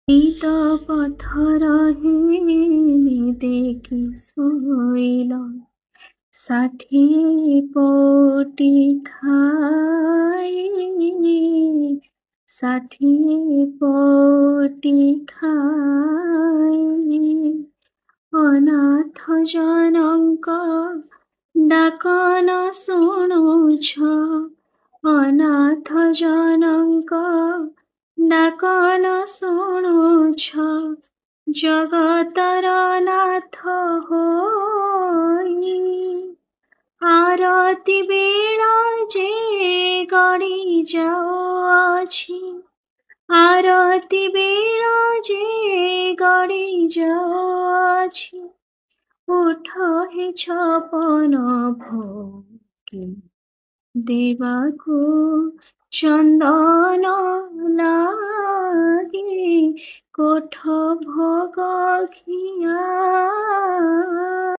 নিত পথর হেলি দেখি শৈল, 60 কোটি খাই, 60 কোটি ଖାଇ। ଅନାଥ ଜନଙ୍କ ଡାକ ନ ଶୁଣୁଛ, ଅନାଥ ଜନଙ୍କ ଡାକ ନ ଶୁଣୁଛ, ଜଗତର ନାଥ ହୋଇ। ଆରତି ବେଳ ଯେ ଗଡ଼ି ଯାଉଅଛି, ଆରତି ବେଳ ଯେ ଗଡ଼ି ଯାଉଅଛି, ଉଠ ହେ ଛପନ ଭୋଗୀ ଦେବାକୁ ଚନ୍ଦନ ଲାଗି। କୋଠ ଭୋଗ ଖିଆ